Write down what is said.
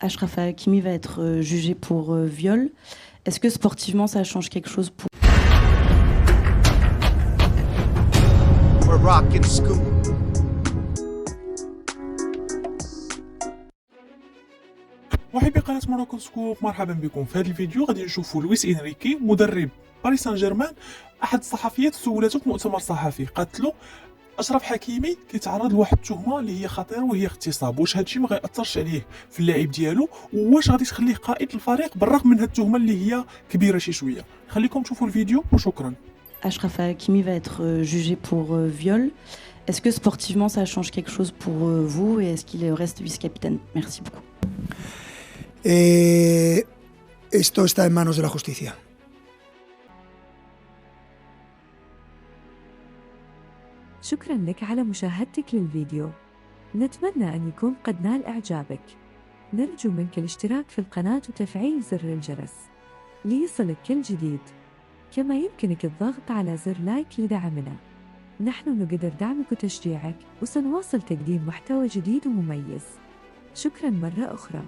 Achraf Hakimi va être jugé pour viol. Est-ce que sportivement ça change quelque chose pour... محبي قناة موراكو سكوب، مرحبا بكم. في هذا الفيديو غادي نشوفوا لويس إنريكي مدرب باريس سان جيرمان. احد الصحفيات سولته في مؤتمر صحفي، قالت له اشرف حكيمي كيتعرض لواحد التهمه اللي هي خطيره وهي اغتصاب، واش هادشي ما غيأثرش عليه في اللاعب ديالو، واش غادي تخليه قائد الفريق بالرغم من هاد التهمه اللي هي كبيره شي شويه. خليكم تشوفوا الفيديو وشكرا. Achraf Hakimi va être jugé pour viol. Est-ce que sportivement ça change quelque chose pour vous et est-ce qu'il reste vice-capitaine? Merci beaucoup. Esto está en manos de la justicia. شكرا لك على مشاهدتك للفيديو. نتمنى أن يكون قد نال إعجابك. نرجو منك الاشتراك في القناة وتفعيل زر الجرس ليصلك كل جديد. كما يمكنك الضغط على زر لايك لدعمنا. نحن نقدر دعمك وتشجيعك، وسنواصل تقديم محتوى جديد ومميز. شكرا مرة أخرى.